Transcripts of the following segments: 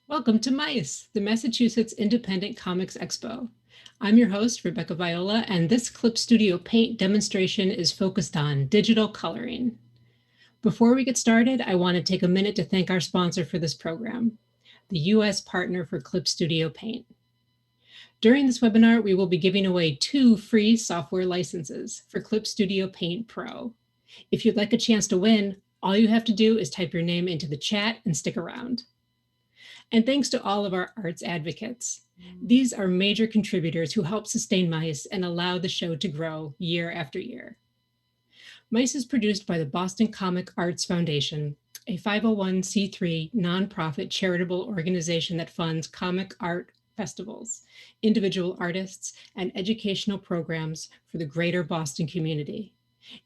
Welcome to MICE, the Massachusetts Independent Comics Expo. I'm your host, Rebecca Viola, and this Clip Studio Paint demonstration is focused on digital coloring. Before we get started, I want to take a minute to thank our sponsor for this program, the U.S. partner for Clip Studio Paint. During this webinar, we will be giving away 2 free software licenses for Clip Studio Paint Pro. If you'd like a chance to win, all you have to do is type your name into the chat and stick around. And thanks to all of our arts advocates. These are major contributors who help sustain MICE and allow the show to grow year after year. MICE is produced by the Boston Comic Arts Foundation, a 501c3 nonprofit charitable organization that funds comic art festivals, individual artists, and educational programs for the greater Boston community.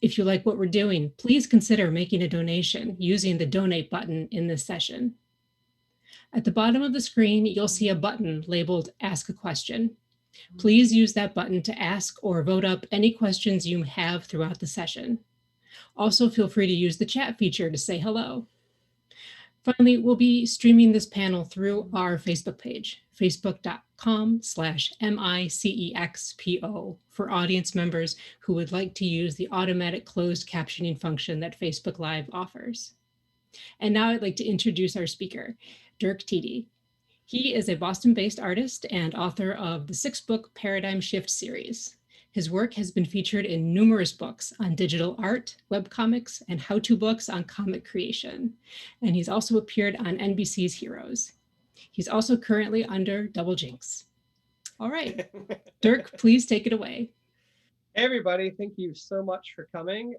If you like what we're doing, please consider making a donation using the donate button in this session. At the bottom of the screen, you'll see a button labeled Ask a Question. Please use that button to ask or vote up any questions you have throughout the session. Also, feel free to use the chat feature to say hello. Finally, we'll be streaming this panel through our Facebook page, facebook.com/MICEXPO, for audience members who would like to use the automatic closed captioning function that Facebook Live offers. And now I'd like to introduce our speaker, Dirk Tiede. He is a Boston-based artist and author of the 6-book Paradigm Shift series. His work has been featured in numerous books on digital art, webcomics, and how-to books on comic creation. And he's also appeared on NBC's Heroes. He's also currently under Double Jinx. All right, Dirk, please take it away. Hey everybody, thank you so much for coming.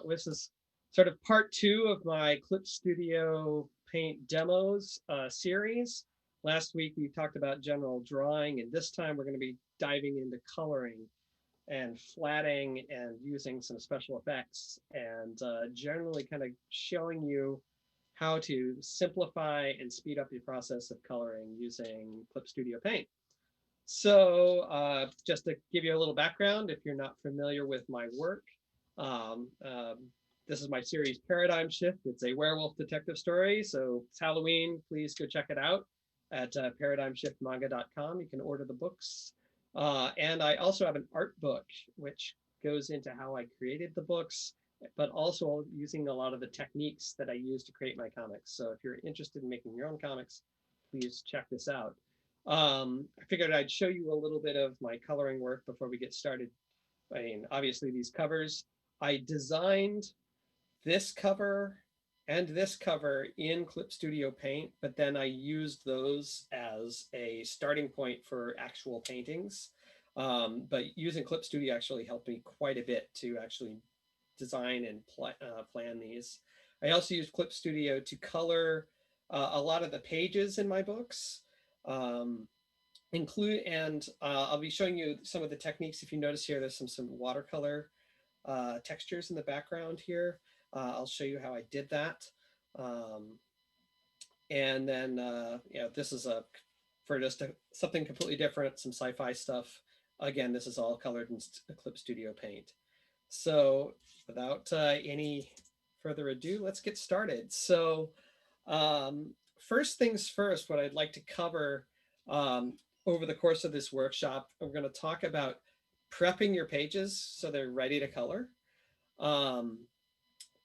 This is sort of part 2 of my Clip Studio Paint demos series. Last week we talked about general drawing, and this time we're going to be diving into coloring and flatting and using some special effects and generally kind of showing you how to simplify and speed up your process of coloring using Clip Studio Paint. So just to give you a little background, if you're not familiar with my work, um, um, this is my series Paradigm Shift. It's a werewolf detective story. So it's Halloween. Please go check it out at paradigmshiftmanga.com. You can order the books. And I also have an art book, which goes into how I created the books, but also using a lot of the techniques that I use to create my comics. So if you're interested in making your own comics, please check this out. I figured I'd show you a little bit of my coloring work before we get started. I mean, obviously these covers, I designed this cover and this cover in Clip Studio Paint, but then I used those as a starting point for actual paintings. But using Clip Studio actually helped me quite a bit to actually design and plan these. I also used Clip Studio to color a lot of the pages in my books. Um, I'll be showing you some of the techniques. If you notice here, there's some watercolor textures in the background here. I'll show you how I did that. Um, and then, this is for just something completely different, some sci-fi stuff. Again, this is all colored in Clip Studio Paint. So without any further ado, let's get started. So first things first, what I'd like to cover over the course of this workshop, we're going to talk about prepping your pages so they're ready to color.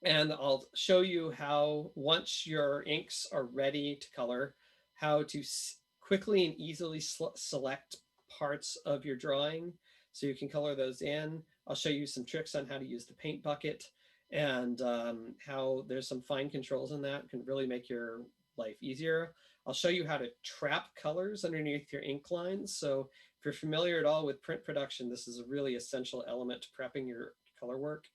And I'll show you how, once your inks are ready to color, how to quickly and easily select parts of your drawing so you can color those in. I'll show you some tricks on how to use the paint bucket and how there's some fine controls in that can really make your life easier. I'll show you how to trap colors underneath your ink lines. So if you're familiar at all with print production, this is a really essential element to prepping your color work.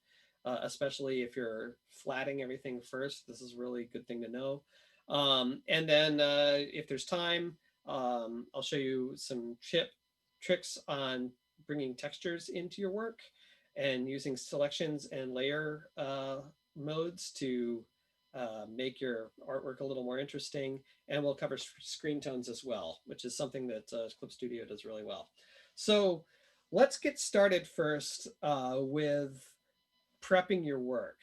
Especially if you're flatting everything first. This is really a good thing to know. And then if there's time, I'll show you some tricks on bringing textures into your work and using selections and layer modes to make your artwork a little more interesting. And we'll cover screen tones as well, which is something that Clip Studio does really well. So let's get started first with prepping your work.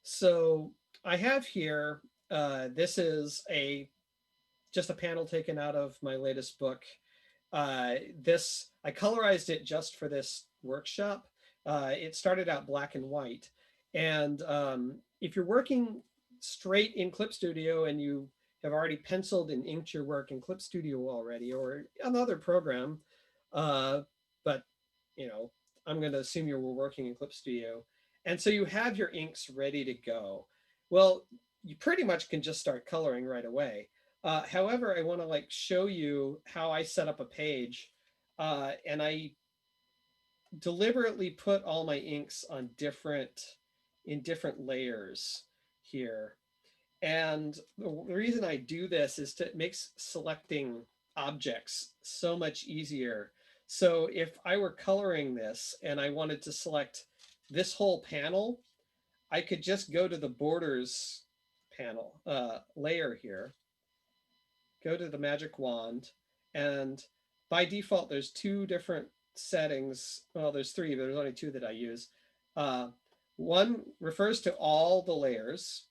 So I have here, this is a just a panel taken out of my latest book. This, I colorized it just for this workshop. It started out black and white. And if you're working straight in Clip Studio and you have already penciled and inked your work in Clip Studio already or another program, but you know, I'm going to assume you were working in Clip Studio. And so you have your inks ready to go. Well, you pretty much can just start coloring right away. However, I want to like show you how I set up a page, and I deliberately put all my inks on different layers here. And the reason I do this is to it makes selecting objects so much easier. So if I were coloring this and I wanted to select this whole panel, I could just go to the borders panel layer here, go to the magic wand, and by default, there's two different settings. Well, there's three, but there's only two that I use. Uh, One refers to all the layers,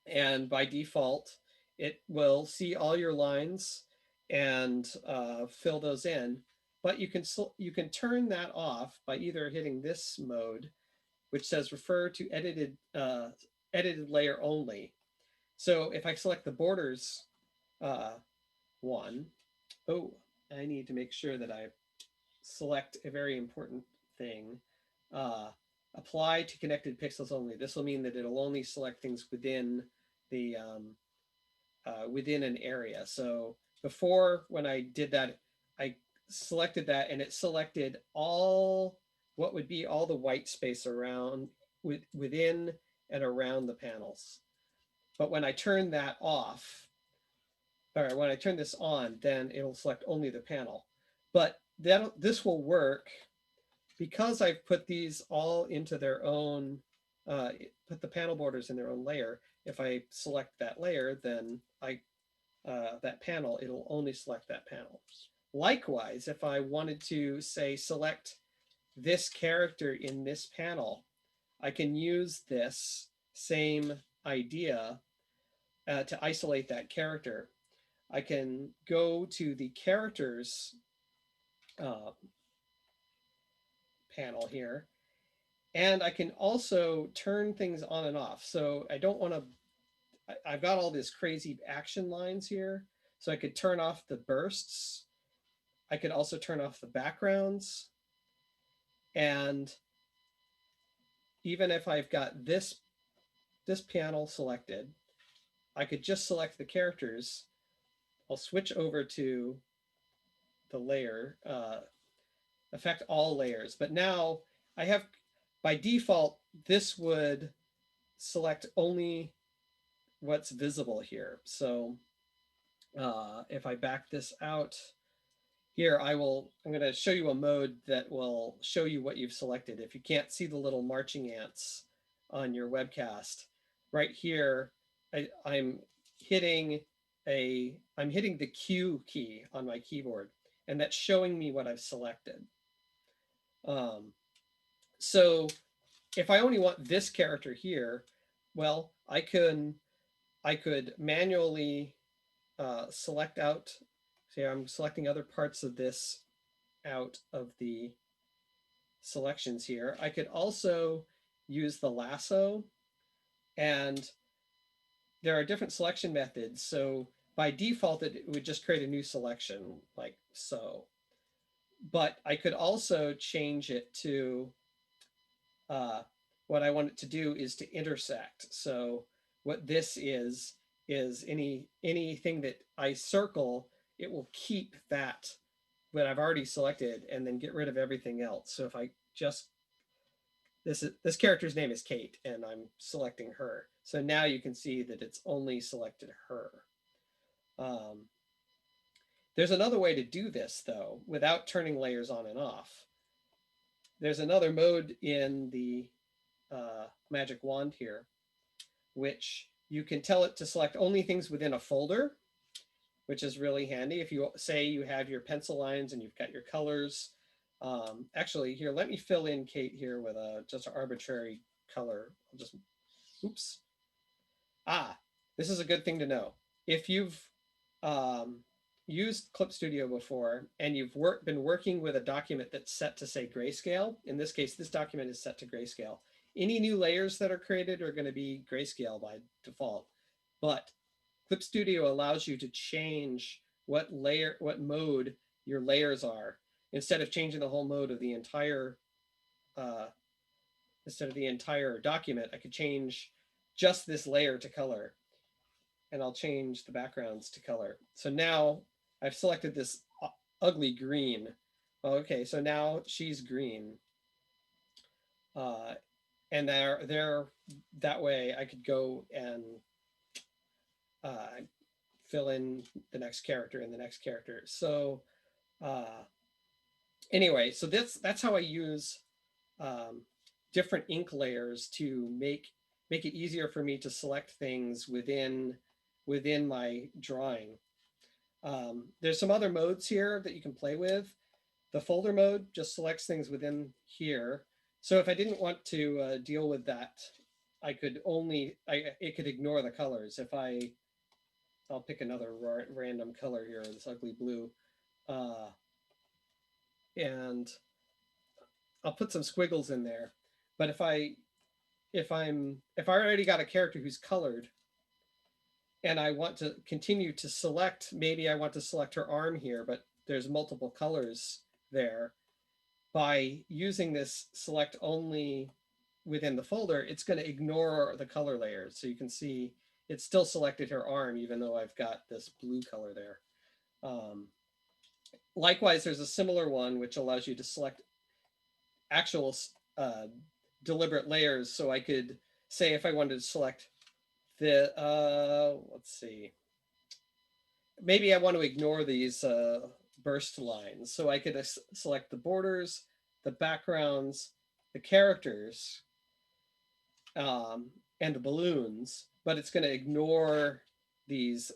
and by default, it will see all your lines and fill those in. But you can turn that off by either hitting this mode, which says refer to edited layer only. So if I select the borders uh, one, oh, I need to make sure that I select a very important thing. Uh, Apply to connected pixels only. This will mean that it'll only select things within the within an area. So before, when I did that, I selected that and it selected all what would be all the white space around within and around the panels. But when I turn that off, or when I turn this on, then it'll select only the panel. But this will work because I've put these all into their own, put the panel borders in their own layer. If I select that layer, then that panel, it'll only select that panel. Likewise, if I wanted to say select this character in this panel, I can use this same idea to isolate that character. I can go to the characters uh, panel here, and I can also turn things on and off. So I don't want to, I've got all these crazy action lines here. So I could turn off the bursts. I could also turn off the backgrounds. And even if I've got this panel selected, I could just select the characters. I'll switch over to the layer, affect all layers. But now I have, by default, this would select only what's visible here. So if I back this out here, I'm going to show you a mode that will show you what you've selected. If you can't see the little marching ants on your webcast, right here, I'm hitting the Q key on my keyboard, and that's showing me what I've selected. So if I only want this character here, well, I could manually select out. See, I'm selecting other parts of this out of the selections here. I could also use the lasso, and there are different selection methods. So by default, it would just create a new selection like so. But I could also change it to what I want it to do is to intersect. So what this is anything that I circle, it will keep that what I've already selected and then get rid of everything else. So if I just this character's name is Kate, and I'm selecting her. So now you can see that it's only selected her. There's another way to do this, though, without turning layers on and off. There's another mode in the magic wand here, which you can tell it to select only things within a folder, which is really handy. If you say you have your pencil lines and you've got your colors. Actually, here, let me fill in Kate here with just an arbitrary color. I'll just, oops. This is a good thing to know. If you've used Clip Studio before and you've been working with a document that's set to say grayscale, in this case, this document is set to grayscale. Any new layers that are created are going to be grayscale by default, but Clip Studio allows you to change what mode your layers are. Instead of changing the whole mode of the entire document, I could change just this layer to color, and I'll change the backgrounds to color. So now I've selected this ugly green. Okay, so now she's green. And that way I could go and fill in the next character and the next character. So anyway, so that's how I use different ink layers to make it easier for me to select things within my drawing. There's some other modes here that you can play with. The folder mode just selects things within here. So if I didn't want to deal with that, I could it could ignore the colors. If I'll pick another random color here, this ugly blue, and I'll put some squiggles in there. But if I already got a character who's colored, and I want to continue to select, maybe I want to select her arm here, but there's multiple colors there. By using this select only within the folder, it's going to ignore the color layers. So you can see it's still selected her arm, even though I've got this blue color there. Likewise, there's a similar one which allows you to select actual deliberate layers. So I could say if I wanted to select the, let's see, maybe I want to ignore these burst lines. So I could select the borders, the backgrounds, the characters, and the balloons, but it's going to ignore these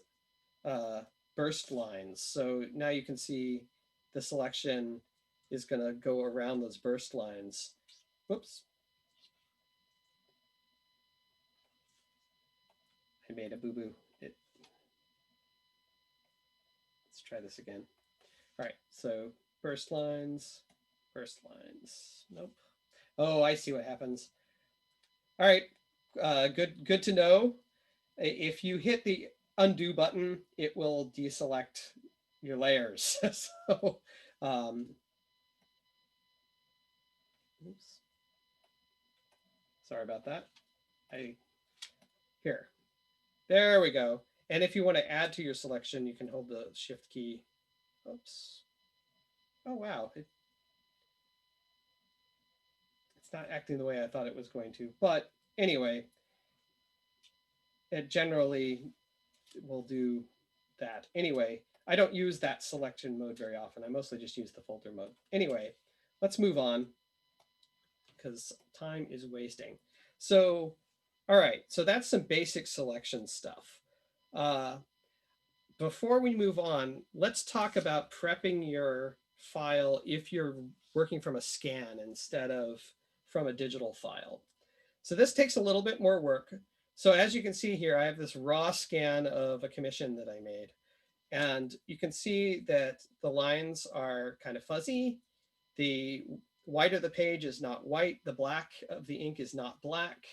burst lines. So now you can see the selection is going to go around those burst lines. Whoops. I made a boo-boo. Let's try this again. All right, so burst lines. Nope. Oh, I see what happens. All right, good to know. If you hit the undo button, it will deselect your layers. So, oops. Sorry about that. Here, there we go. And if you want to add to your selection, you can hold the shift key. Oops. Oh, wow. It's not acting the way I thought it was going to. But anyway, it generally will do that. Anyway, I don't use that selection mode very often. I mostly just use the folder mode. Anyway, let's move on because time is wasting. So, all right, so that's some basic selection stuff. Before we move on, let's talk about prepping your file if you're working from a scan instead of from a digital file. So this takes a little bit more work. So as you can see here, I have this raw scan of a commission that I made. And you can see that the lines are kind of fuzzy. The white of the page is not white. The black of the ink is not black.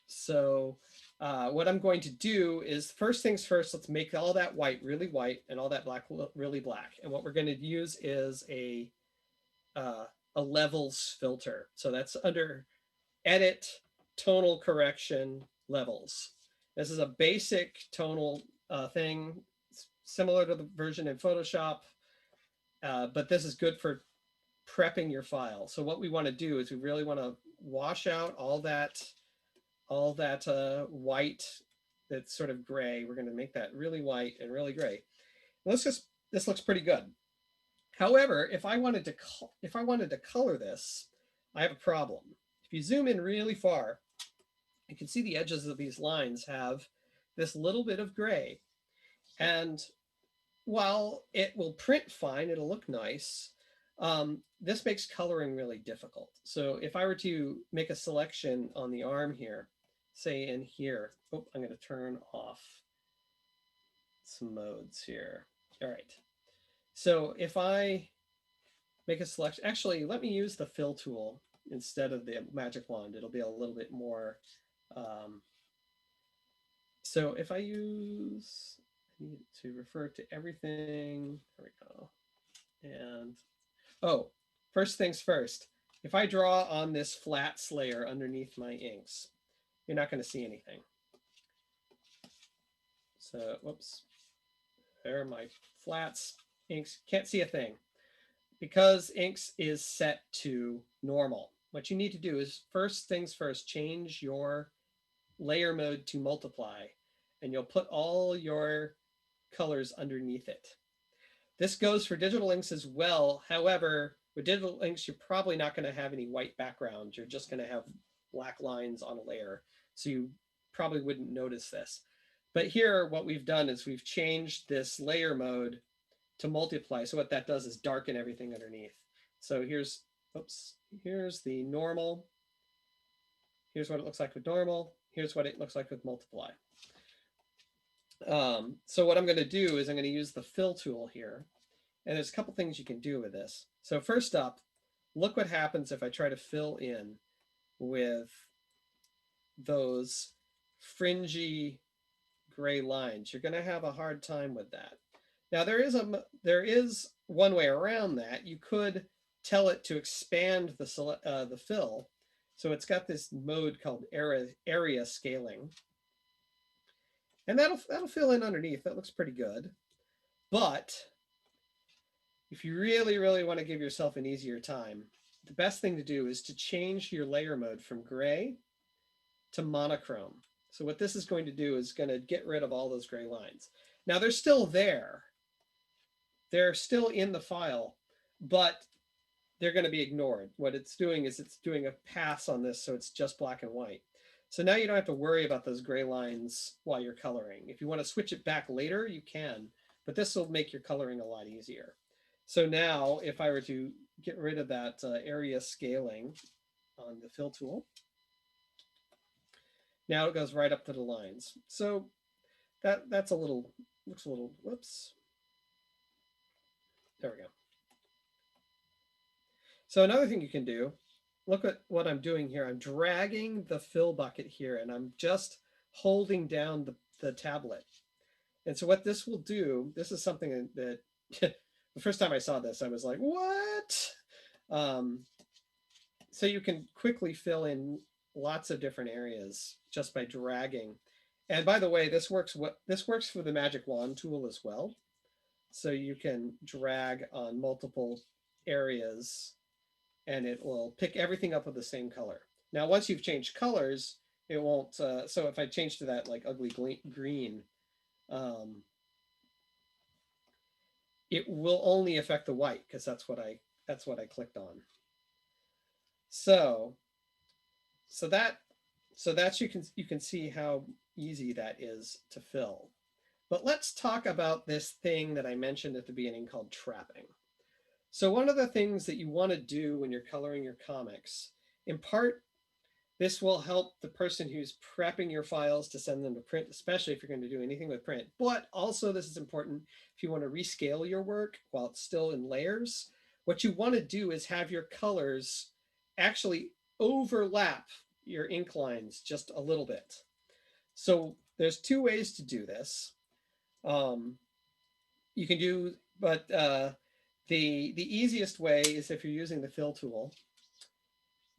So what I'm going to do is, first things first, let's make all that white really white and all that black really black. And what we're going to use is a levels filter. So that's under Edit, Tonal Correction, Levels. This is a basic tonal thing, similar to the version in Photoshop, but this is good for prepping your file. So what we want to do is we really want to wash out all that white that's sort of gray. We're going to make that really white and really gray. This looks pretty good. However, if I wanted to color this, I have a problem. If you zoom in really far, you can see the edges of these lines have this little bit of gray. And while it will print fine, it'll look nice, this makes coloring really difficult. So if I were to make a selection on the arm here, say in here, oh, I'm going to turn off some modes here. All right. So if I make a selection, actually, let me use the fill tool instead of the magic wand. It'll be a little bit more. So if I use, I need to refer to everything. There we go. And, oh, first things first. If I draw on this flat layer underneath my inks, you're not going to see anything. So, whoops. There are my flats. Inks, can't see a thing. Because inks is set to normal, what you need to do is first things first, change your layer mode to multiply, and you'll put all your colors underneath it. This goes for digital inks as well. However, with digital inks, you're probably not going to have any white background. You're just going to have black lines on a layer. So you probably wouldn't notice this. But here, what we've done is we've changed this layer mode to multiply. So what that does is darken everything underneath. So here's, oops, here's the normal. Here's what it looks like with normal. Here's what it looks like with multiply. So what I'm going to do is I'm going to use the fill tool here. And there's a couple things you can do with this. So first up, look what happens if I try to fill in with those fringy gray lines. You're going to have a hard time with that. Now there is one way around that. You could tell it to expand the fill. So it's got this mode called area scaling. And that'll fill in underneath. That looks pretty good. But if you really, really want to give yourself an easier time, the best thing to do is to change your layer mode from gray to monochrome. So what this is going to do is going to get rid of all those gray lines. Now they're still there. They're still in the file, but they're going to be ignored. What it's doing is it's doing a pass on this, so it's just black and white. So now you don't have to worry about those gray lines while you're coloring. If you want to switch it back later, you can, but this will make your coloring a lot easier. So now if I were to get rid of that area scaling on the fill tool, now it goes right up to the lines. So that's a little, looks a little, whoops. There we go. So another thing you can do, look at what I'm doing here. I'm dragging the fill bucket here and I'm just holding down the tablet. And so what this will do, this is something that the first time I saw this, I was like, what? So you can quickly fill in lots of different areas just by dragging. And by the way, this works for the magic wand tool as well. So you can drag on multiple areas and it will pick everything up with the same color. Now, once you've changed colors, it won't, so if I change to that like ugly green, it will only affect the white because that's what I clicked on. So that's you can see how easy that is to fill. But let's talk about this thing that I mentioned at the beginning called trapping. So one of the things that you want to do when you're coloring your comics, in part, this will help the person who's prepping your files to send them to print, especially if you're going to do anything with print. But also this is important if you want to rescale your work while it's still in layers. What you want to do is have your colors actually overlap your ink lines just a little bit. So there's two ways to do this. You can do, but the easiest way is if you're using the fill tool.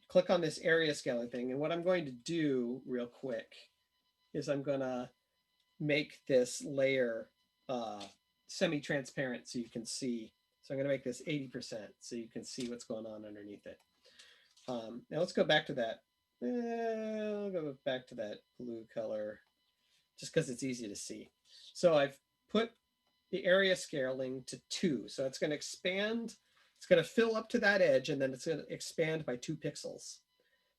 Click on this area scaling thing. And what I'm going to do real quick is I'm going to make this layer semi-transparent so you can see. So I'm going to make this 80% so you can see what's going on underneath it. Now let's go back to that. I'll go back to that blue color just because it's easy to see. So I've put the area scaling to 2. So it's going to expand. It's going to fill up to that edge and then it's going to expand by 2 pixels.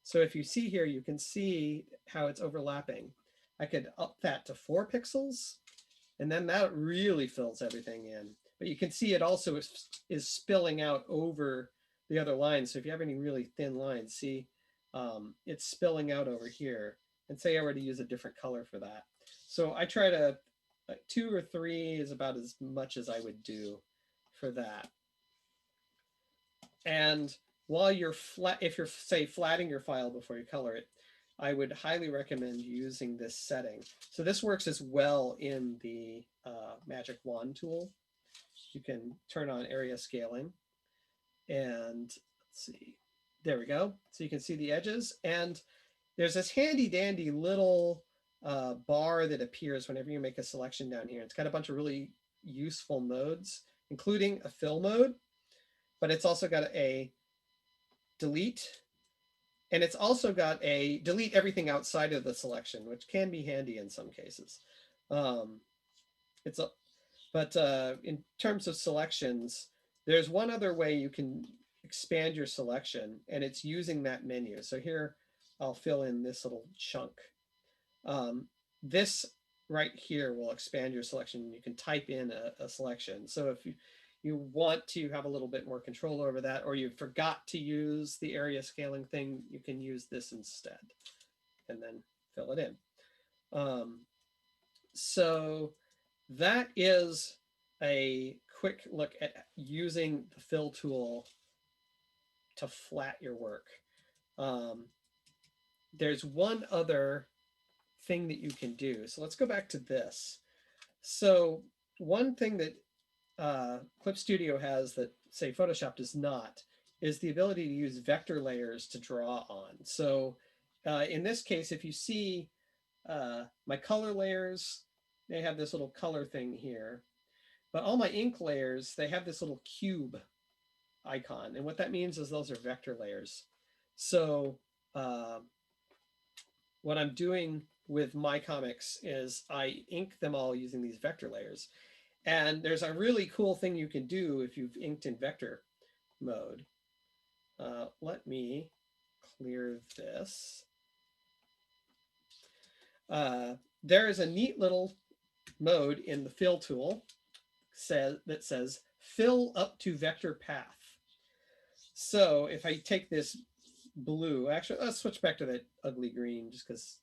So if you see here, you can see how it's overlapping. I could up that to 4 pixels and then that really fills everything in. But you can see it also is spilling out over the other lines. So if you have any really thin lines, see it's spilling out over here. and say I were to use a different color for that. So I try to, like 2 or 3 is about as much as I would do for that. And while you're if you're say flatting your file before you color it, I would highly recommend using this setting. So this works as well in the Magic Wand tool. You can turn on area scaling, and let's see, there we go. So you can see the edges, and there's this handy dandy little bar that appears whenever you make a selection down here. It's got a bunch of really useful modes, including a fill mode, but it's also got a delete, and it's also got a delete everything outside of the selection, which can be handy in some cases. It's a, but in terms of selections, there's one other way you can expand your selection, and it's using that menu. So here, I'll fill in this little chunk. This right here will expand your selection. You can type in a selection. So if you want to have a little bit more control over that, or you forgot to use the area scaling thing, you can use this instead and then fill it in. So that is a quick look at using the fill tool to flat your work. There's one other thing that you can do. So let's go back to this. So one thing that Clip Studio has that, say, Photoshop does not, is the ability to use vector layers to draw on. So in this case, if you see my color layers, they have this little color thing here. But all my ink layers, they have this little cube icon. And what that means is those are vector layers. So what I'm doing with my comics is I ink them all using these vector layers. And there's a really cool thing you can do if you've inked in vector mode. Let me clear this. There is a neat little mode in the fill tool that says fill up to vector path. So if I take this blue, actually, let's switch back to that ugly green just because.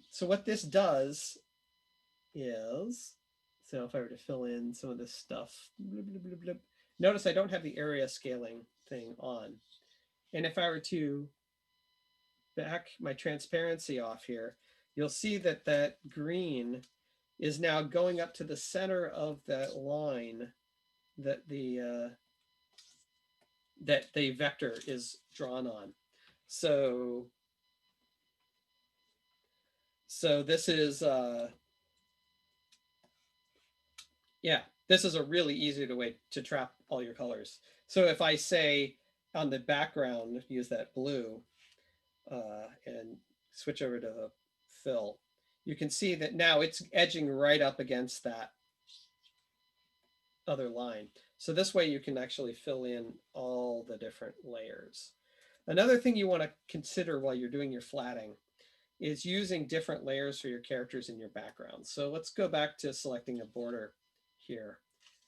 So what this does is, so if I were to fill in some of this stuff, blub, blub, blub, blub, notice I don't have the area scaling thing on. And if I were to back my transparency off here, you'll see that that green is now going up to the center of that line that the vector is drawn on. So this is yeah, this is a really easy way to trap all your colors. So if I say on the background, use that blue and switch over to the fill, you can see that now it's edging right up against that other line. So this way you can actually fill in all the different layers. Another thing you want to consider while you're doing your flatting is using different layers for your characters in your background. So let's go back to selecting a border here.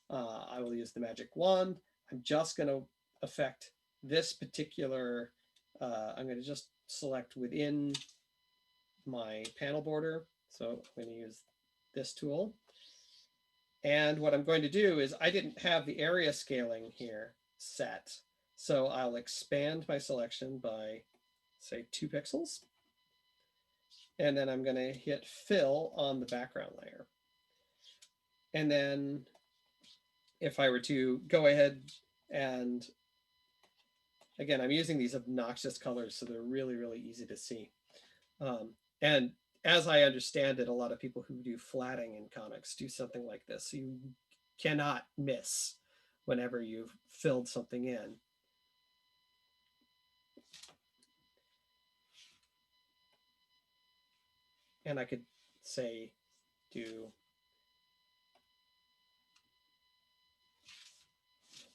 I will use the magic wand. I'm just going to affect this particular, I'm going to just select within my panel border. So I'm going to use this tool. And what I'm going to do is I didn't have the area scaling here set. So I'll expand my selection by, say, 2 pixels. And then I'm going to hit fill on the background layer. And then if I were to go ahead and, again, I'm using these obnoxious colors, so they're really, really easy to see. And as I understand it, a lot of people who do flatting in comics do something like this. You cannot miss whenever you've filled something in. And I could say, let's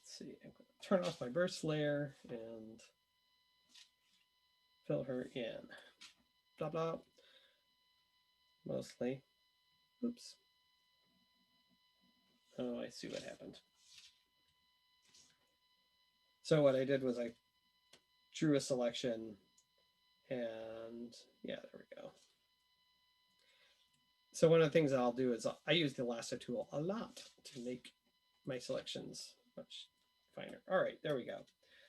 see, I'm going to turn off my burst layer and fill her in. Blah, blah. Mostly. Oops. Oh, I see what happened. So what I did was I drew a selection and And yeah, there we go. So one of the things that I'll do is I use the lasso tool a lot to make my selections much finer. All right, there we go.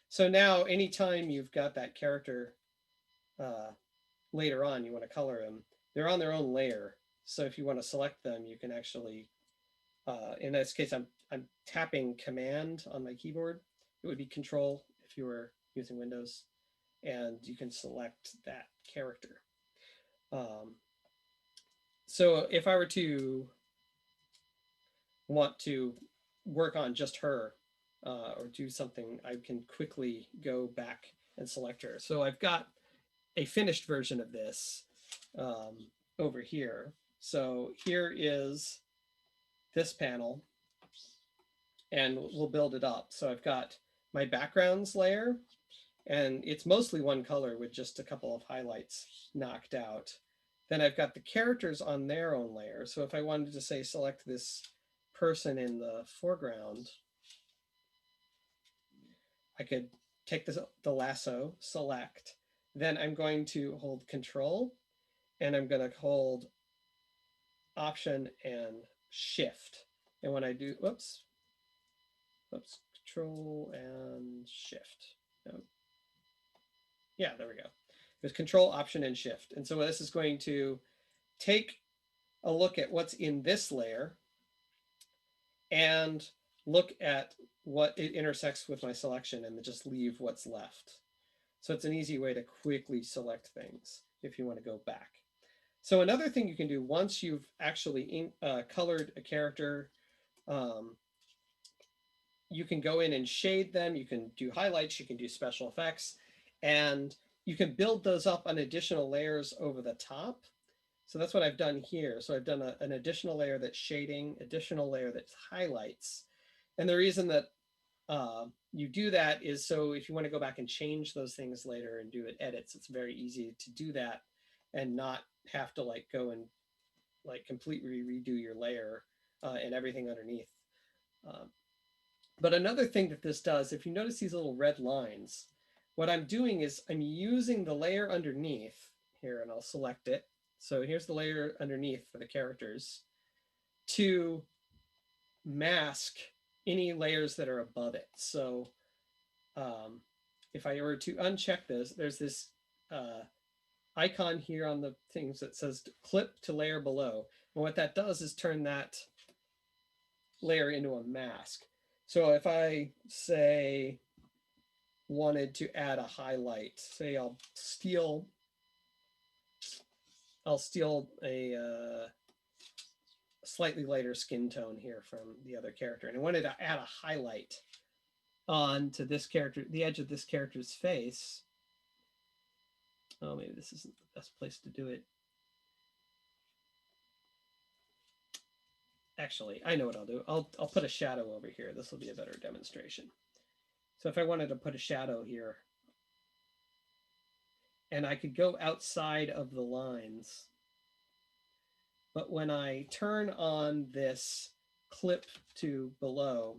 So now anytime you've got that character later on, you want to color them, they're on their own layer. So if you want to select them, you can actually, in this case, I'm tapping Command on my keyboard. It would be Control if you were using Windows, and you can select that character. So if I were to want to work on just her or do something, I can quickly go back and select her. So I've got a finished version of this over here. So here is this panel, and we'll build it up. So I've got my backgrounds layer, and it's mostly one color with just a couple of highlights knocked out. Then I've got the characters on their own layer. So if I wanted to say select this person in the foreground, I could take the lasso, select, then I'm going to hold Control, and I'm going to hold Option and Shift. And when I do, whoops, Control and Shift. No. Yeah, there we go. There's Control, Option, and Shift. And so this is going to take a look at what's in this layer and look at what it intersects with my selection and just leave what's left. So it's an easy way to quickly select things if you want to go back. So another thing you can do once you've actually colored a character, you can go in and shade them. You can do highlights. You can do special effects. And you can build those up on additional layers over the top. So that's what I've done here. So I've done an additional layer that's shading, additional layer that's highlights. And the reason that you do that is so if you want to go back and change those things later and do edits, it's very easy to do that and not have to like go and like completely redo your layer and everything underneath. But another thing that this does, if you notice these little red lines, what I'm doing is I'm using the layer underneath here, and I'll select it. So here's the layer underneath for the characters to mask any layers that are above it. So if I were to uncheck this, there's this icon here on the things that says clip to layer below. And what that does is turn that layer into a mask. So if I say wanted to add a highlight, say I'll steal a slightly lighter skin tone here from the other character, and I wanted to add a highlight onto this character, the edge of this character's face. Oh, maybe this isn't the best place to do it. Actually, I know what I'll do. I'll put a shadow over here. This will be a better demonstration. So if I wanted to put a shadow here, and I could go outside of the lines, but when I turn on this clip to below,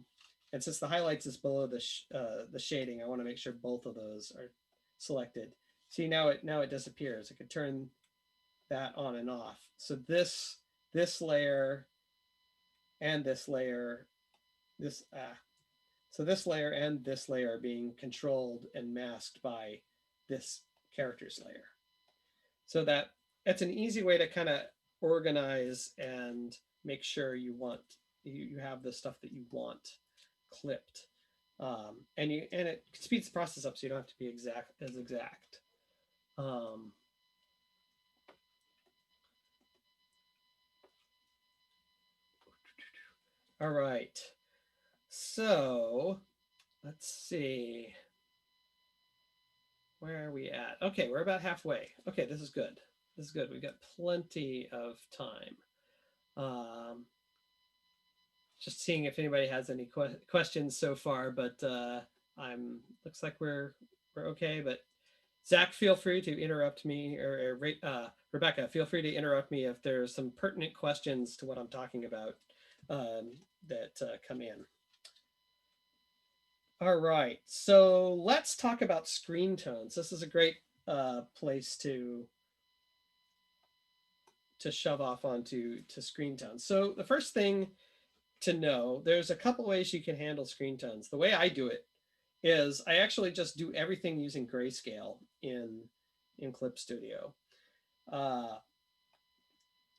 and since the highlights is below the shading, I want to make sure both of those are selected. See, now it disappears. I could turn that on and off. So this layer and this layer, so this layer and this layer are being controlled and masked by this characters layer. So that's an easy way to kind of organize and make sure you have the stuff that you want clipped. And it speeds the process up so you don't have to be exact. All right. So let's see. Where are we at? Okay, we're about halfway. Okay, this is good. This is good. We've got plenty of time. Just seeing if anybody has any questions so far, but looks like we're okay. But Zach, feel free to interrupt me, or Rebecca, feel free to interrupt me if there's some pertinent questions to what I'm talking about that come in. All right, so let's talk about screen tones. This is a great place to to shove off onto screen tones. So the first thing to know, there's a couple ways you can handle screen tones. The way I do it is I actually just do everything using grayscale in Clip Studio. I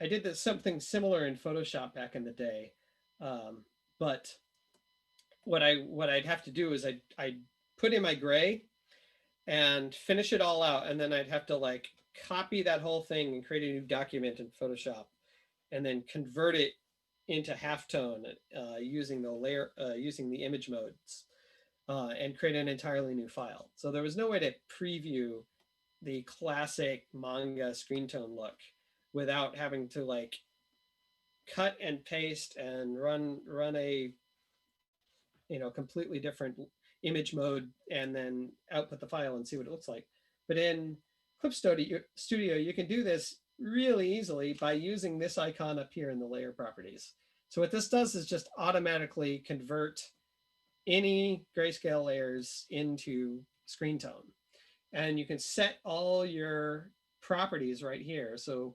did this something similar in Photoshop back in the day, but what I'd have to do is I'd put in my gray and finish it all out, and then I'd have to like copy that whole thing and create a new document in Photoshop, and then convert it into halftone using the image modes, and create an entirely new file. So there was no way to preview the classic manga screen tone look without having to like cut and paste and run a completely different image mode and then output the file and see what it looks like. But in Clip Studio, you can do this really easily by using this icon up here in the layer properties. So what this does is just automatically convert any grayscale layers into screen tone. And you can set all your properties right here. So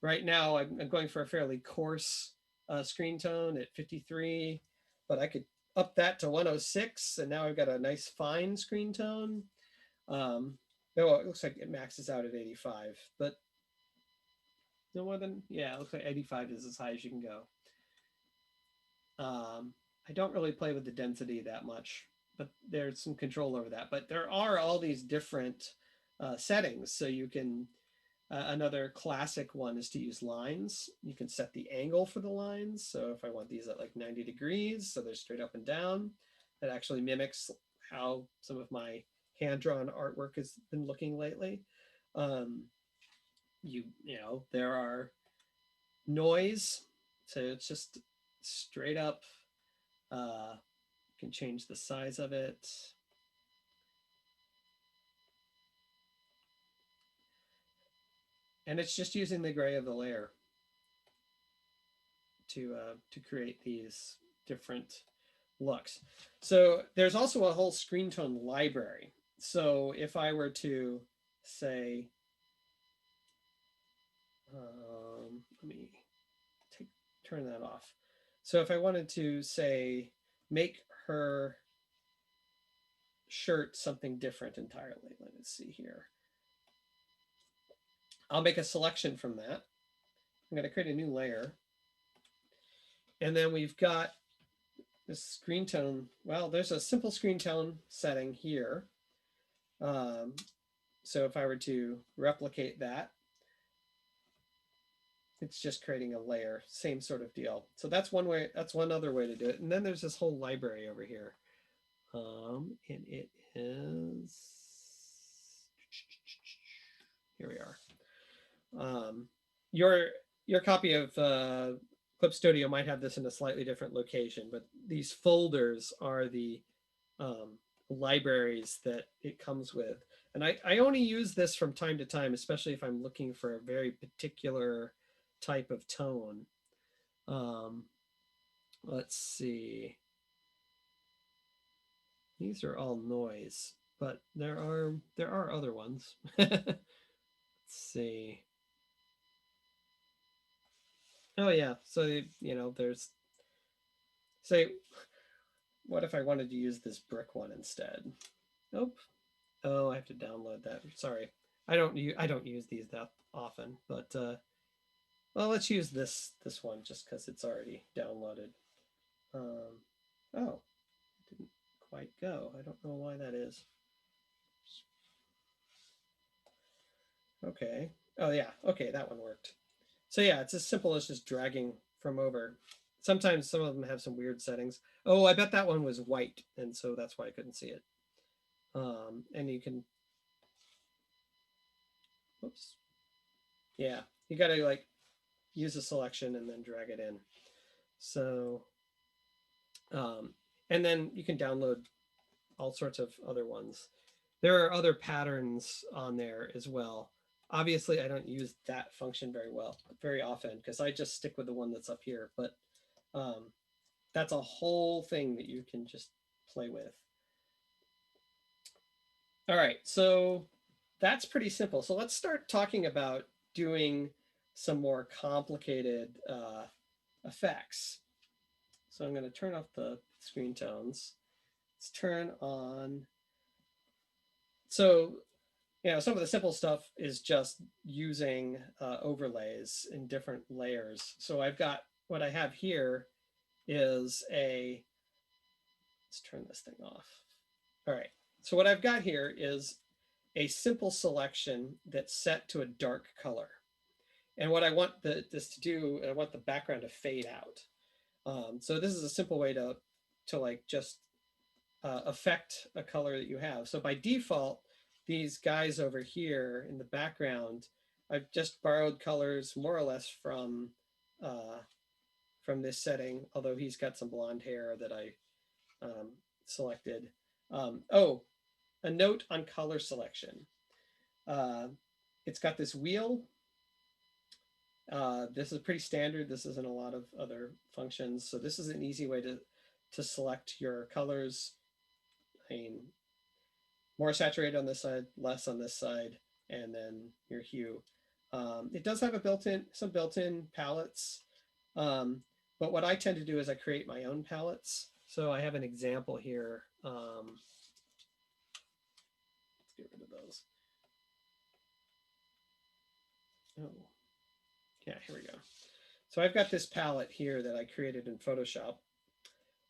right now I'm going for a fairly coarse screen tone at 53, but I could up that to 106, and now I've got a nice fine screen tone. Oh, it looks like it maxes out at 85, but no more than, yeah, it looks like 85 is as high as you can go. I don't really play with the density that much, but there's some control over that. But there are all these different settings. So you can, another classic one is to use lines. You can set the angle for the lines. So if I want these at like 90 degrees, so they're straight up and down, that actually mimics how some of my hand-drawn artwork has been looking lately. There are noise. So it's just straight up. You can change the size of it. And it's just using the gray of the layer to create these different looks. So there's also a whole screen tone library. So if I were to say, let me turn that off. So if I wanted to say, make her shirt something different entirely, let's see here. I'll make a selection from that. I'm going to create a new layer. And then we've got this screen tone. Well, there's a simple screen tone setting here. So if I were to replicate that, it's just creating a layer, same sort of deal. So that's one way, that's one other way to do it. And then there's this whole library over here. And it is, here we are. Your copy of Clip Studio might have this in a slightly different location, but these folders are the libraries that it comes with. And I only use this from time to time, especially if I'm looking for a very particular type of tone. Let's see. These are all noise, but there are other ones. Let's see. Oh yeah, so there's, say, what if I wanted to use this brick one instead? Nope. Oh, I have to download that. Sorry, I don't use these that often, but well, let's use this one just because it's already downloaded. Oh, it didn't quite go. I don't know why that is. Okay. Oh yeah. Okay, that one worked. So yeah, it's as simple as just dragging from over. Sometimes some of them have some weird settings. Oh, I bet that one was white, and so that's why I couldn't see it. And you can, whoops. Yeah, you got to like use a selection and then drag it in. So, and then you can download all sorts of other ones. There are other patterns on there as well. Obviously, I don't use that function very often because I just stick with the one that's up here. But that's a whole thing that you can just play with. All right, so that's pretty simple. So let's start talking about doing some more complicated effects. So I'm going to turn off the screen tones. Let's turn on. So, some of the simple stuff is just using overlays in different layers. So I've got, what I have here is let's turn this thing off. All right. So what I've got here is a simple selection that's set to a dark color. And what I want this to do, I want the background to fade out. So this is a simple way to like just affect a color that you have. So by default, these guys over here in the background, I've just borrowed colors more or less from this setting, although he's got some blonde hair that I selected. Oh, a note on color selection. It's got this wheel. This is pretty standard. This isn't a lot of other functions. So this is an easy way to select your colors. I mean, more saturated on this side, less on this side, and then your hue. It does have some built-in palettes, but what I tend to do is I create my own palettes. So I have an example here. Let's get rid of those. Oh, yeah, here we go. So I've got this palette here that I created in Photoshop.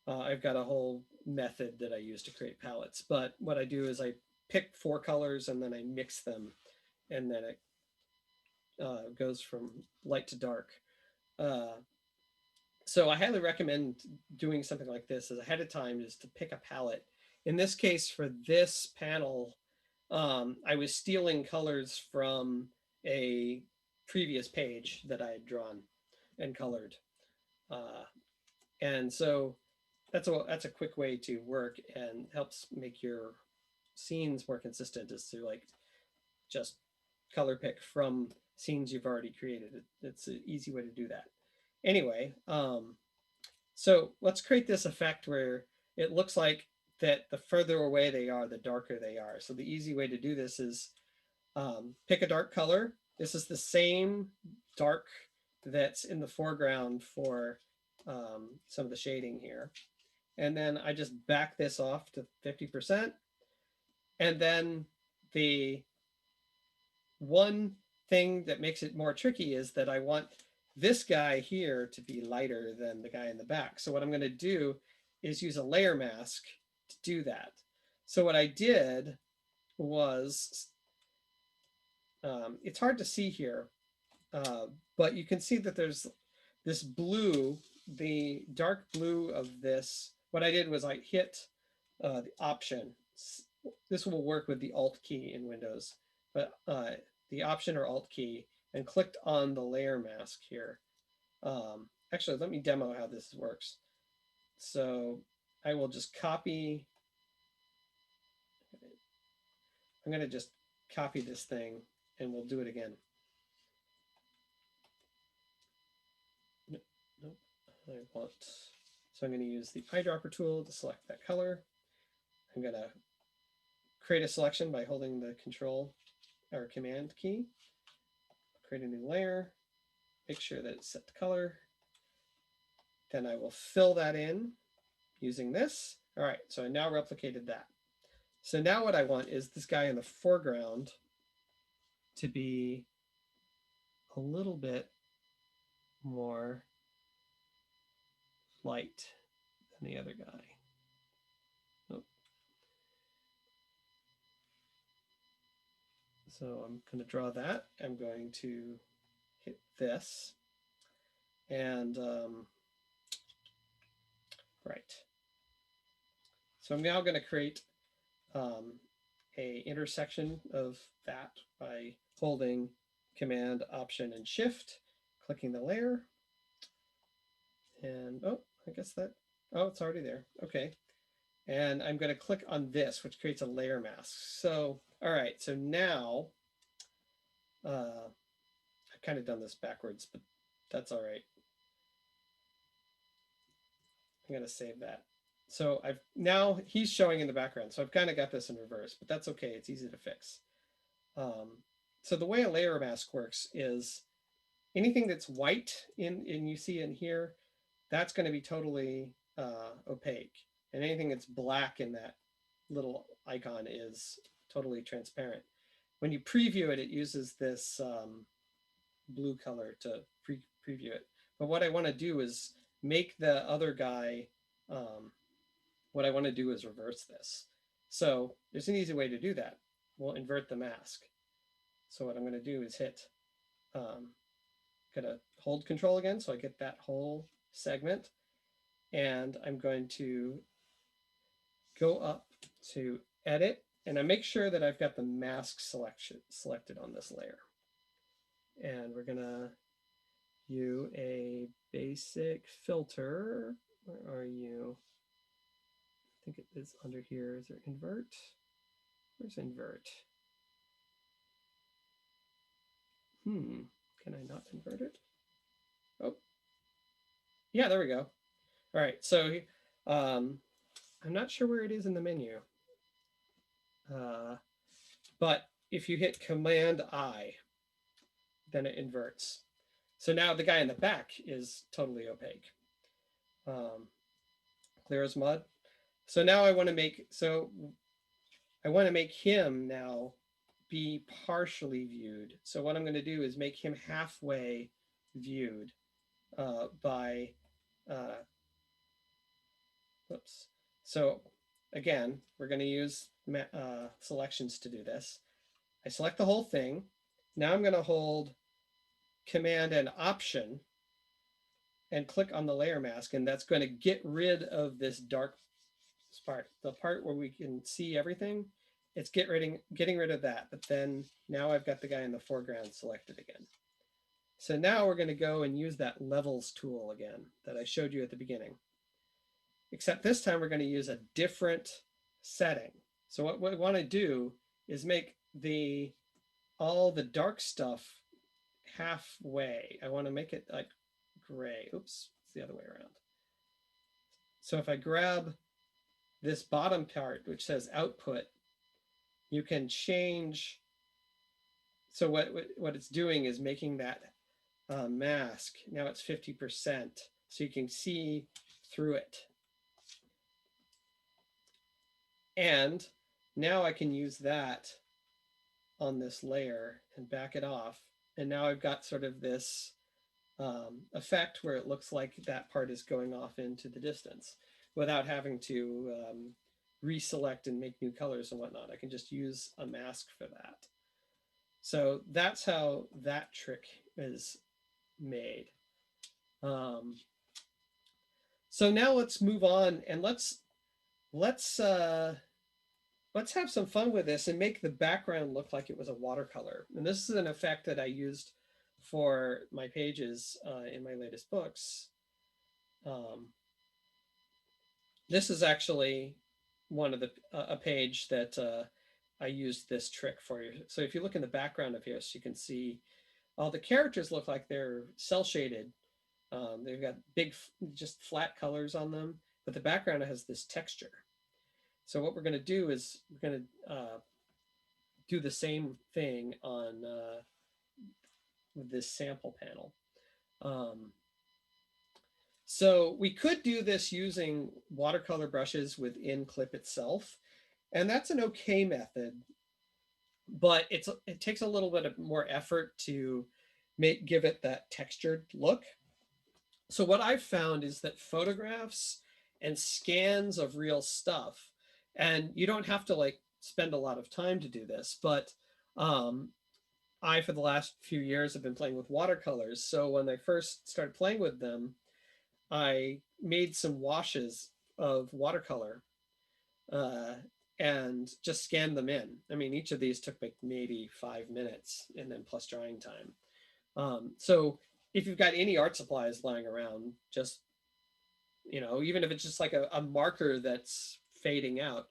I've got a whole method that I use to create palettes, but what I do is I pick 4 colors and then I mix them, and then it goes from light to dark. So I highly recommend doing something like this as ahead of time, is to pick a palette. In this case, for this panel, I was stealing colors from a previous page that I had drawn and colored. And so that's a quick way to work and helps make your scenes more consistent, is to like just color pick from scenes you've already created. It's an easy way to do that. Anyway, so let's create this effect where it looks like that the further away they are, the darker they are. So the easy way to do this is pick a dark color. This is the same dark that's in the foreground for some of the shading here. And then I just back this off to 50%. And then the one thing that makes it more tricky is that I want this guy here to be lighter than the guy in the back. So what I'm going to do is use a layer mask to do that. So what I did was, it's hard to see here, but you can see that there's this blue, the dark blue of this. What I did was I hit the option. This will work with the Alt key in Windows, but the option or Alt key, and clicked on the layer mask here. Actually, let me demo how this works. So I will just copy. I'm going to just copy this thing and we'll do it again. Nope. So I'm going to use the eyedropper tool to select that color. I'm going to create a selection by holding the Control or Command key. Create a new layer. Make sure that it's set to color. Then I will fill that in using this. All right, so I now replicated that. So now what I want is this guy in the foreground to be a little bit more light than the other guy. Oh. So I'm going to draw that. I'm going to hit this. And right. So I'm now going to create a intersection of that by holding Command, Option, and Shift, clicking the layer. And oh, I guess that, oh, it's already there. Okay. And I'm going to click on this, which creates a layer mask. So, all right, so now I've kind of done this backwards, but that's all right. I'm going to save that. So now he's showing in the background. So I've kind of got this in reverse, but that's okay. It's easy to fix. So the way a layer mask works is anything that's white and you see in here, that's going to be totally opaque. And anything that's black in that little icon is totally transparent. When you preview it, it uses this blue color to preview it. But what I want to do is make the other guy, what I want to do is reverse this. So there's an easy way to do that. We'll invert the mask. So what I'm going to do is hit, gonna hold control again so I get that whole segment. And I'm going to go up to edit, and I make sure that I've got the mask selected on this layer. And we're gonna use a basic filter. Where are you? I think it is under here. Is there invert? Where's invert? Can I not invert it? Oh, yeah, there we go. All right, so I'm not sure where it is in the menu. But if you hit Command I, then it inverts. So now the guy in the back is totally opaque. Clear as mud. So now I want to make him now be partially viewed. So what I'm going to do is make him halfway viewed by, whoops. So again, we're going to use selections to do this. I select the whole thing. Now I'm going to hold Command and Option and click on the layer mask, and that's going to get rid of this dark part, the part where we can see everything. It's getting rid of that, but then now I've got the guy in the foreground selected again. So now we're going to go and use that levels tool again that I showed you at the beginning. Except this time we're going to use a different setting. So what we want to do is make all the dark stuff halfway. I want to make it like gray. Oops, it's the other way around. So if I grab this bottom part, which says output, you can change. So what it's doing is making that mask. Now it's 50%, so you can see through it. And now I can use that on this layer and back it off. And now I've got sort of this effect where it looks like that part is going off into the distance without having to reselect and make new colors and whatnot. I can just use a mask for that. So that's how that trick is made. So now let's move on and let's have some fun with this and make the background look like it was a watercolor. And this is an effect that I used for my pages in my latest books. This is actually one of a page that I used this trick for you. So if you look in the background of this, you can see all the characters look like they're cell shaded. They've got big, just flat colors on them, but the background has this texture. So what we're going to do is we're going to do the same thing on with this sample panel. So we could do this using watercolor brushes within Clip itself, and that's an okay method, but it takes a little bit of more effort to give it that textured look. So what I've found is that photographs and scans of real stuff, and you don't have to like spend a lot of time to do this, but I, for the last few years, have been playing with watercolors. So when I first started playing with them, I made some washes of watercolor and just scanned them in. I mean, each of these took like maybe 5 minutes and then plus drying time. So if you've got any art supplies lying around, just, even if it's just like a marker that's fading out,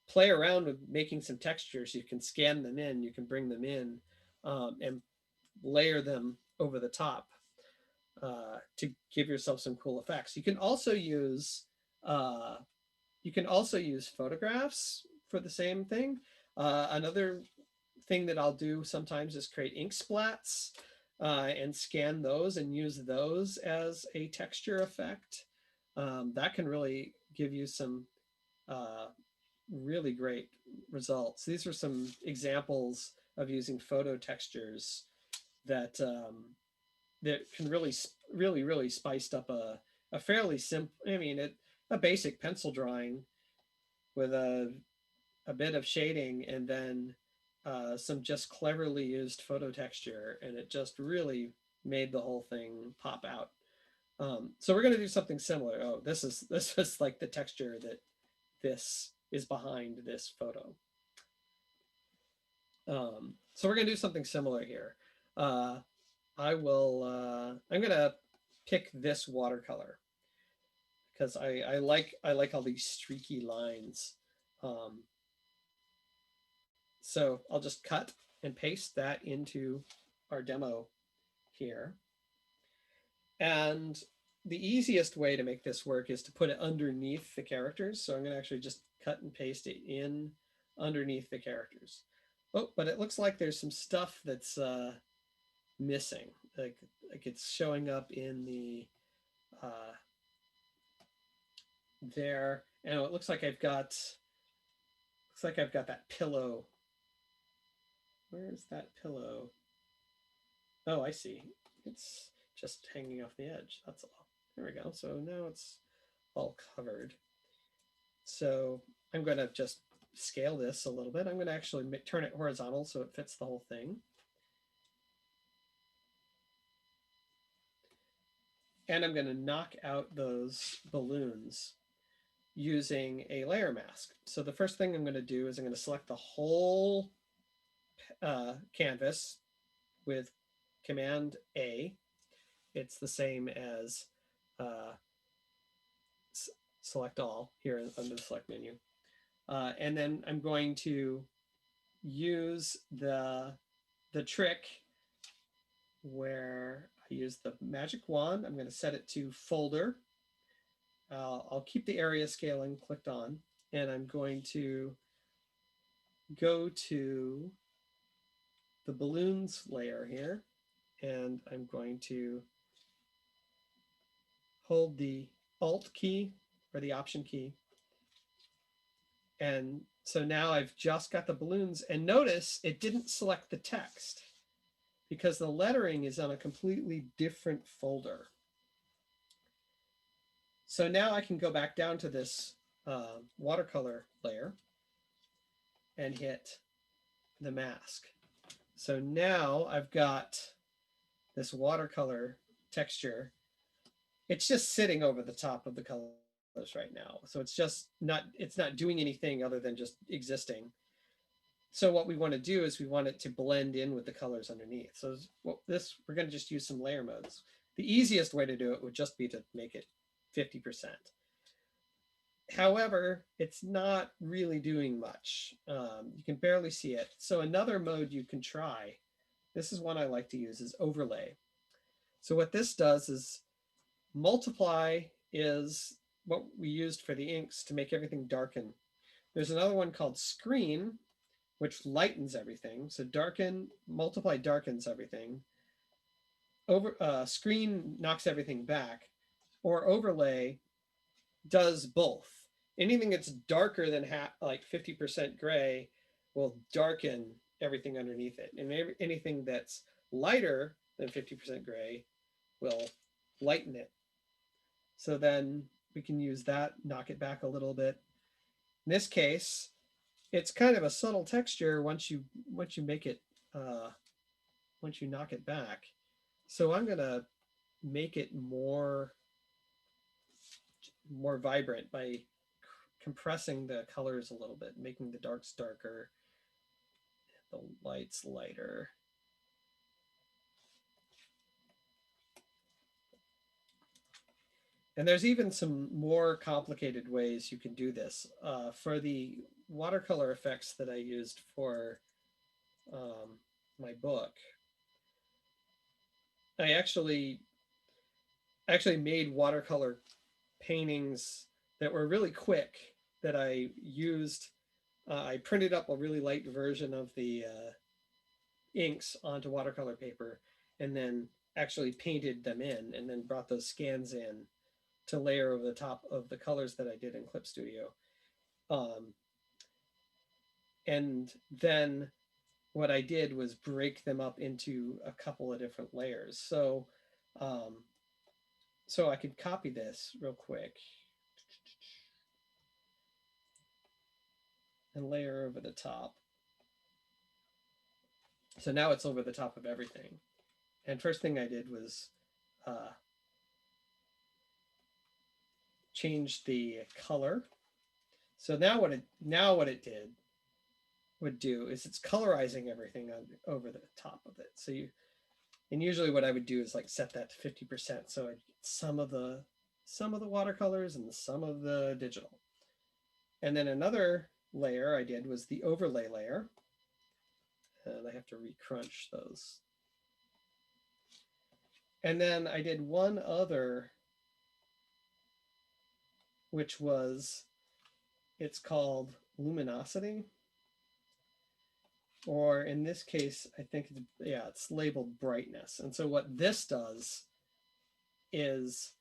play around with making some textures. You can scan them in, you can bring them in and layer them over the top to give yourself some cool effects. You can also use photographs for the same thing. Another thing that I'll do sometimes is create ink splats. and scan those and use those as a texture effect. That can really give you some uh, really great results. These are some examples of using photo textures that that can really spiced up a fairly simple, a basic pencil drawing with a bit of shading and then some just cleverly used photo texture, and it just really made the whole thing pop out. So we're going to do something similar. Oh, this is like the texture that this is behind this photo. So we're going to do something similar here. Uh, I'm going to pick this watercolor because I like all these streaky lines. Um, so I'll just cut and paste that into our demo here. And the easiest way to make this work is to put it underneath the characters. So I'm going to actually just cut and paste it in underneath the characters. Oh, but it looks like there's some stuff that's missing. Like it's showing up in the uh, there, and it looks like I've got that pillow. Where's that pillow? Oh, I see. It's just hanging off the edge. That's all. There we go. So now it's all covered. So I'm going to just scale this a little bit. I'm going to actually turn it horizontal so it fits the whole thing. And I'm going to knock out those balloons using a layer mask. So the first thing I'm going to do is I'm going to select the whole canvas with Command A. It's the same as uh, select all here under the select menu. And then I'm going to use the trick where I use the magic wand. I'm going to set it to folder. I'll keep the area scaling clicked on, and I'm going to go to the balloons layer here, and I'm going to hold the Alt key or the Option key. And so now I've just got the balloons, and notice it didn't select the text because the lettering is on a completely different folder. So now I can go back down to this watercolor layer and hit the mask. So now I've got this watercolor texture. It's just sitting over the top of the colors right now. So it's not doing anything other than just existing. So what we want to do is we want it to blend in with the colors underneath. So we're going to just use some layer modes. The easiest way to do it would just be to make it 50%. However, it's not really doing much. You can barely see it. So another mode you can try, this is one I like to use, is overlay. So what this does is multiply is what we used for the inks to make everything darken. There's another one called screen, which lightens everything. So multiply darkens everything. Screen knocks everything back, or overlay does both. Anything that's darker than like 50% gray will darken everything underneath it. And anything that's lighter than 50% gray will lighten it. So then we can use that, knock it back a little bit. In this case, it's kind of a subtle texture once you make it once you knock it back. So I'm gonna make it more vibrant by compressing the colors a little bit, making the darks darker, the lights lighter. And there's even some more complicated ways you can do this. For the watercolor effects that I used for my book, I actually made watercolor paintings that were really quick that I used. I printed up a really light version of the inks onto watercolor paper, and then actually painted them in, and then brought those scans in to layer over the top of the colors that I did in Clip Studio. And then what I did was break them up into a couple of different layers. So I could copy this real quick and layer over the top. So now it's over the top of everything. And first thing I did was change the color. So now what it would do is it's colorizing everything over the top of it. So and usually what I would do is like set that to 50%. So I'd get some of the watercolors and some of the digital. And then another layer I did was the overlay layer. And I have to recrunch those. And then I did one other, which was, it's called Luminosity. Or in this case, I think it's labeled brightness. And so what this does is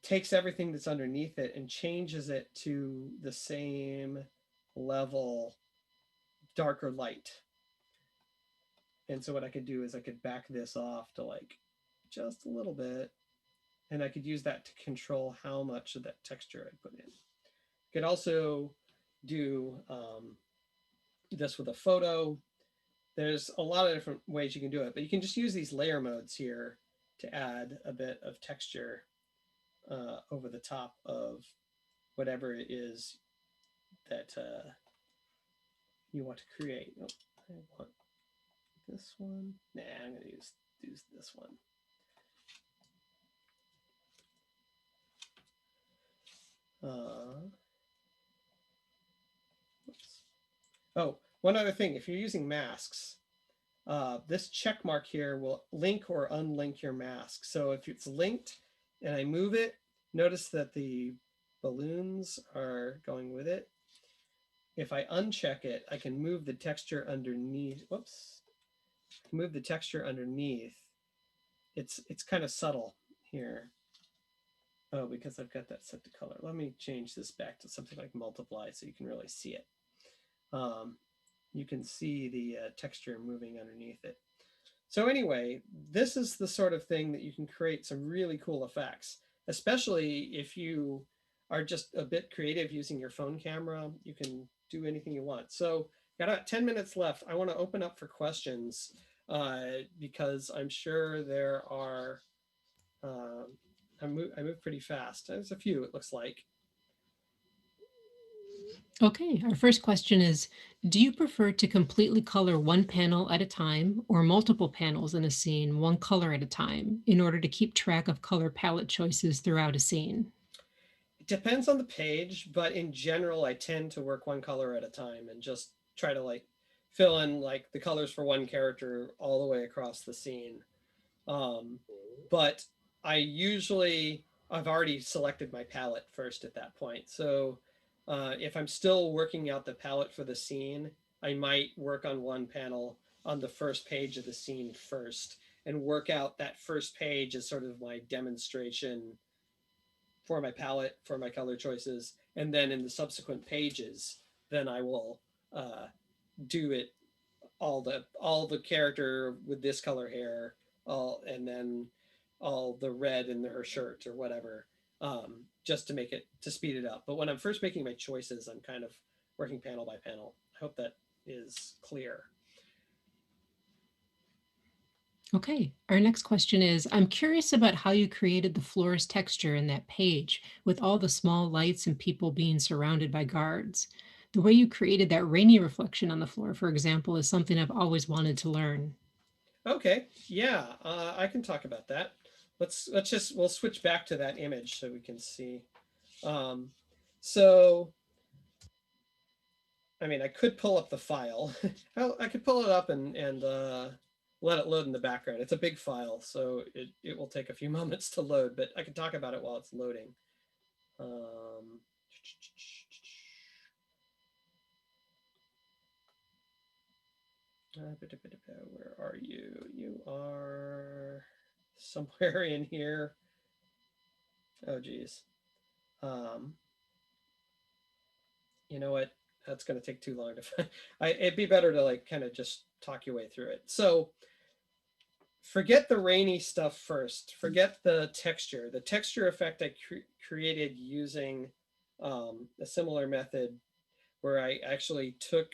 takes everything that's underneath it and changes it to the same level, darker light. And so what I could do is I could back this off to like just a little bit, and I could use that to control how much of that texture I put in. I could also do this with a photo. There's a lot of different ways you can do it, but you can just use these layer modes here to add a bit of texture over the top of whatever it is that you want to create. Oh, I want this one. Nah, I'm going to use this one. Oh, one other thing. If you're using masks, this check mark here will link or unlink your mask. So if it's linked and I move it, notice that the balloons are going with it. If I uncheck it, I can move the texture underneath. Whoops. Move the texture underneath. It's kind of subtle here. Oh, because I've got that set to color. Let me change this back to something like multiply so you can really see it. You can see the texture moving underneath it. So anyway, this is the sort of thing that you can create some really cool effects, especially if you are just a bit creative using your phone camera. You can do anything you want. So got about 10 minutes left. I want to open up for questions because I'm sure there are, I move pretty fast. There's a few, it looks like. Okay, our first question is, do you prefer to completely color one panel at a time or multiple panels in a scene, one color at a time, in order to keep track of color palette choices throughout a scene? It depends on the page, but in general, I tend to work one color at a time and just try to like fill in like the colors for one character all the way across the scene. But I've already selected my palette first at that point. So if I'm still working out the palette for the scene, I might work on one panel on the first page of the scene first and work out that first page as sort of my demonstration for my palette, for my color choices. And then in the subsequent pages, then I will do it all the character with this color hair, and then all the red in her shirt or whatever, just to speed it up. But when I'm first making my choices, I'm kind of working panel by panel. I hope that is clear. Okay, our next question is, I'm curious about how you created the floor's texture in that page with all the small lights and people being surrounded by guards. The way you created that rainy reflection on the floor, for example, is something I've always wanted to learn. Okay, yeah, I can talk about that. We'll switch back to that image so we can see. So I mean, I could pull up the file. I could pull it up and let it load in the background. It's a big file, so it will take a few moments to load, but I can talk about it while it's loading. Where are you? You are somewhere in here. Oh, geez. Um, you know what? That's going to take too long to find. It'd be better to like kind of just talk your way through it. So forget the rainy stuff first. Forget the texture. The texture effect I created using a similar method where I actually took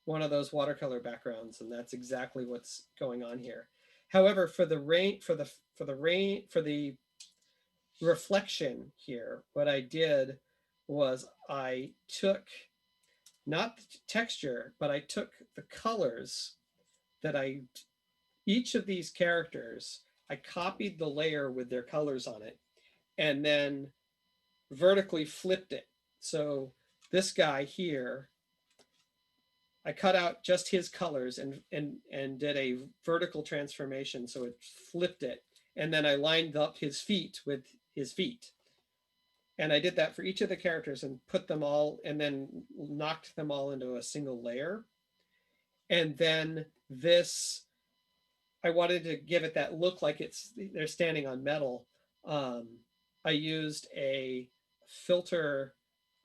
one of those watercolor backgrounds, and that's exactly what's going on here. However, for the reflection here, what I did was I took not the texture, but I took the colors that each of these characters, I copied the layer with their colors on it and then vertically flipped it. So this guy here, I cut out just his colors and did a vertical transformation. So it flipped it. And then I lined up his feet with his feet. And I did that for each of the characters and put them all and then knocked them all into a single layer. And then this, I wanted to give it that look like they're standing on metal. I used a filter,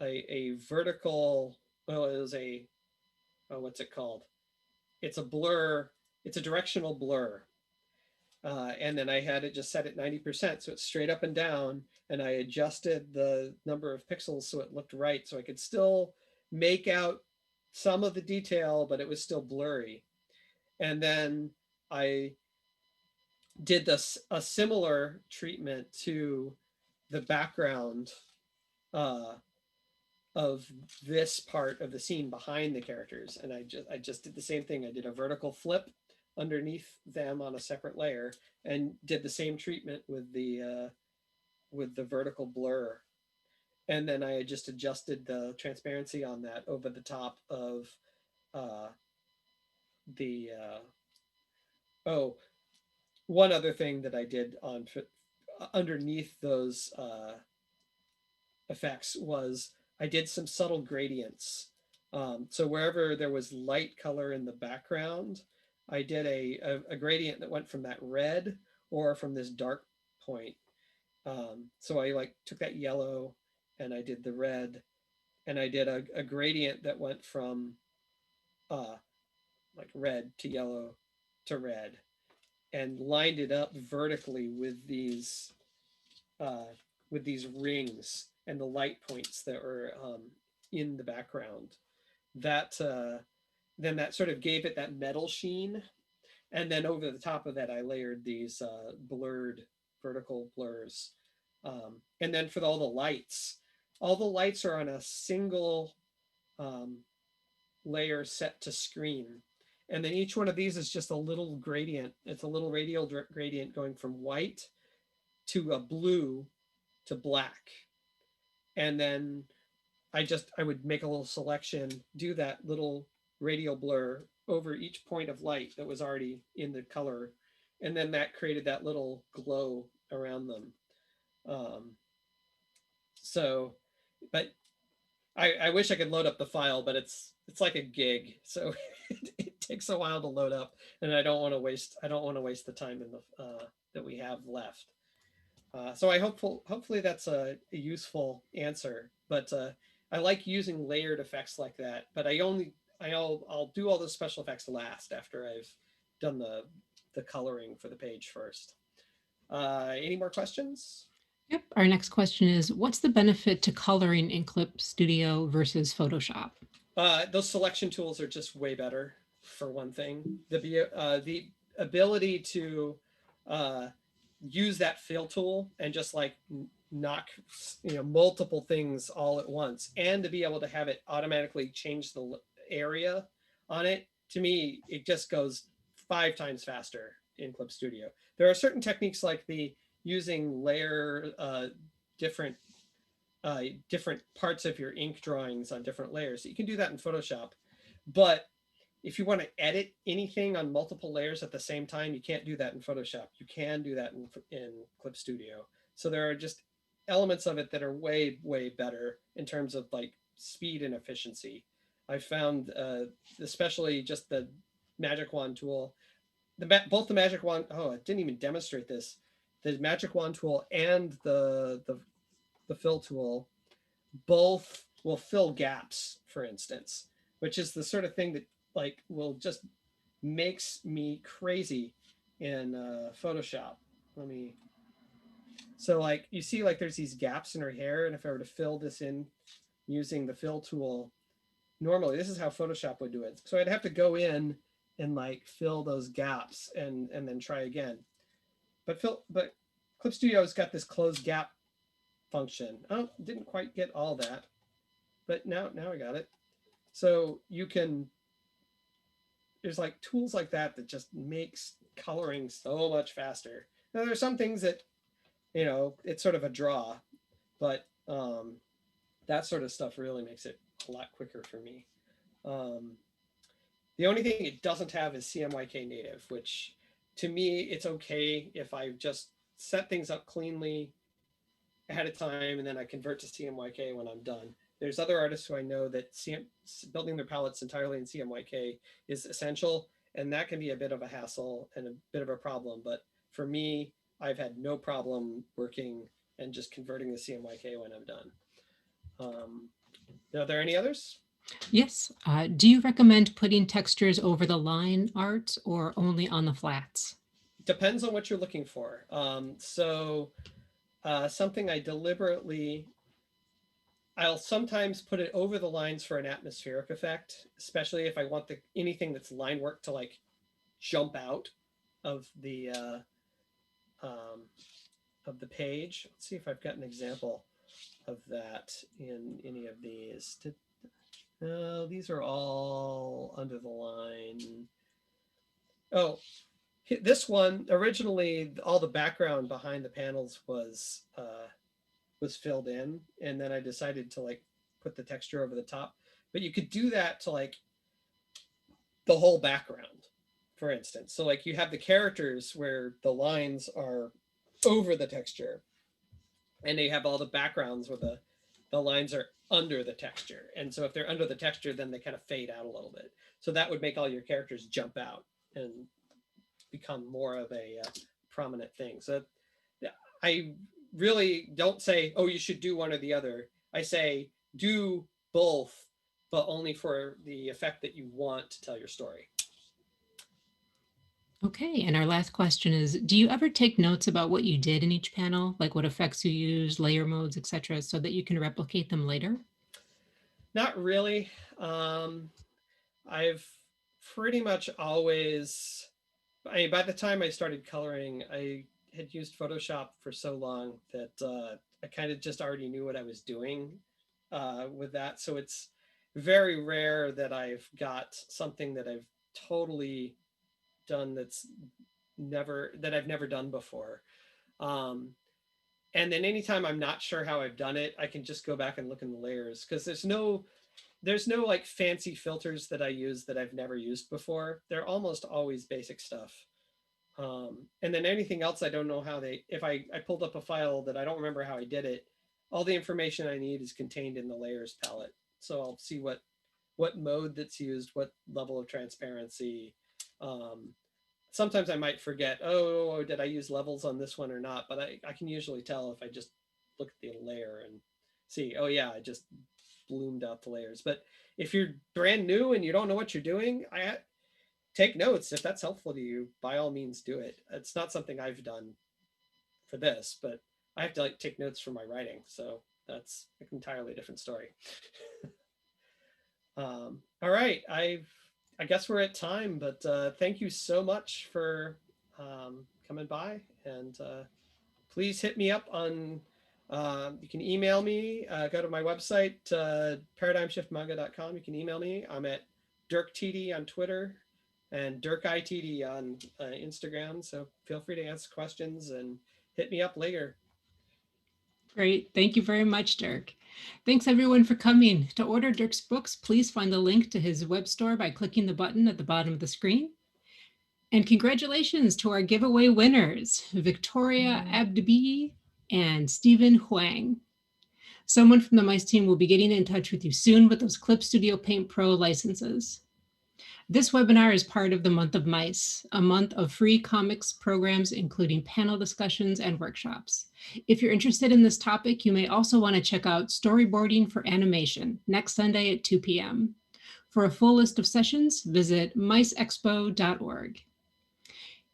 a vertical, well, it was what's it called? It's a blur, it's a directional blur. And then I had it just set at 90%. So it's straight up and down. And I adjusted the number of pixels so it looked right. So I could still make out some of the detail, but it was still blurry. And then I did a similar treatment to the background uh, of this part of the scene behind the characters, and I just did the same thing. I did a vertical flip underneath them on a separate layer, and did the same treatment with the vertical blur, and then I just adjusted the transparency on that over the top of uh, the oh, one other thing that I did on underneath those effects was I did some subtle gradients. So wherever there was light color in the background, I did a gradient that went from that red or from this dark point. So I like took that yellow and I did the red, and I did a gradient that went from uh, like red to yellow to red, and lined it up vertically uh, with these rings and the light points that were in the background. That then that sort of gave it that metal sheen, and then over the top of that, I layered these blurred vertical blurs. And then for all the lights are on a single um, layer set to screen. And then each one of these is just a little gradient. It's a little radial gradient going from white to a blue to black. And then I would make a little selection, do that little radial blur over each point of light that was already in the color, and then that created that little glow around them. Um, so, but I wish I could load up the file, but it's like a gig, so it takes a while to load up, and I don't want to waste the time in the that we have left. So hopefully that's a useful answer. But I like using layered effects like that. But I'll do all the special effects last after I've done the coloring for the page first. Any more questions? Yep. Our next question is, what's the benefit to coloring in Clip Studio versus Photoshop? Those selection tools are just way better, for one thing. The ability to uh, use that fill tool and just like knock multiple things all at once, and to be able to have it automatically change the area on it, to me it just goes 5 times faster in Clip Studio. There are certain techniques like the using layer different different parts of your ink drawings on different layers. You can do that in Photoshop, but if you want to edit anything on multiple layers at the same time, you can't do that in Photoshop. You can do that in Clip Studio. So there are just elements of it that are way, way better in terms of like speed and efficiency. I found especially just magic wand tool, both the magic wand. Oh, I didn't even demonstrate this. The magic wand tool and the fill tool both will fill gaps, for instance, which is the sort of thing that like will just makes me crazy in Photoshop. Let me. So like you see, like there's these gaps in her hair, and if I were to fill this in using the fill tool, normally this is how Photoshop would do it. So I'd have to go in and like fill those gaps and then try again. But Clip Studio's got this close gap function. Oh, didn't quite get all that, but now I got it. So you can there's like tools like that that just makes coloring so much faster. Now there's some things that it's sort of a draw, but that sort of stuff really makes it a lot quicker for me. Um, the only thing it doesn't have is CMYK native, which to me it's okay if I just set things up cleanly ahead of time and then I convert to CMYK when I'm done. There's other artists who I know that building their palettes entirely in CMYK is essential, and that can be a bit of a hassle and a bit of a problem. But for me, I've had no problem working and just converting the CMYK when I'm done. Are there any others? Yes. Do you recommend putting textures over the line art or only on the flats? Depends on what you're looking for. Something I'll sometimes put it over the lines for an atmospheric effect, especially if I want anything that's line work to like jump out of the page. Let's see if I've got an example of that in any of these. These are all under the line. Oh, this one originally all the background behind the panels was filled in, and then I decided to like put the texture over the top. But you could do that to like the whole background, for instance. So like you have the characters where the lines are over the texture, and they have all the backgrounds where the lines are under the texture. And so if they're under the texture, then they kind of fade out a little bit. So that would make all your characters jump out and become more of a prominent thing. So I really don't say, oh, you should do one or the other. I say do both, but only for the effect that you want to tell your story. Okay, and our last question is, do you ever take notes about what you did in each panel, like what effects you used, layer modes, etc., so that you can replicate them later? Not really. I've pretty much always, by the time I started coloring, I had used Photoshop for so long that I kind of just already knew what I was doing with that. So it's very rare that I've got something that I've totally done that I've never done before. Um, and then anytime I'm not sure how I've done it, I can just go back and look in the layers, because there's no like fancy filters that I use that I've never used before. They're almost always basic stuff. And then anything else I don't know how if I pulled up a file that I don't remember how I did it, all the information I need is contained in the layers palette. So I'll see what mode that's used, what level of transparency. Sometimes I might forget, oh, did I use levels on this one or not? But I can usually tell if I just look at the layer and see, oh yeah, I just bloomed out the layers. But if you're brand new and you don't know what you're doing, I take notes. If that's helpful to you, by all means do it. It's not something I've done for this, but I have to like take notes for my writing. So that's an entirely different story. All right. I guess we're at time, but thank you so much for coming by, and please hit me up on, you can email me, go to my website, paradigmshiftmanga.com. You can email me. I'm at Dirk Tiede on Twitter and Dirk Tiede on Instagram. So feel free to ask questions and hit me up later. Great. Thank you very much, Dirk. Thanks everyone for coming. To order Dirk's books, please find the link to his web store by clicking the button at the bottom of the screen. And congratulations to our giveaway winners, Victoria Abdibi and Stephen Huang. Someone from the Mice team will be getting in touch with you soon with those Clip Studio Paint Pro licenses. This webinar is part of the month of Mice, a month of free comics programs, including panel discussions and workshops. If you're interested in this topic, you may also want to check out Storyboarding for Animation next Sunday at 2 p.m. For a full list of sessions, visit miceexpo.org.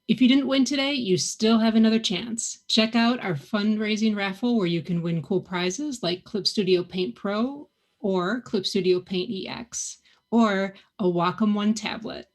If you didn't win today, you still have another chance. Check out our fundraising raffle where you can win cool prizes like Clip Studio Paint Pro or Clip Studio Paint EX or a Wacom One tablet.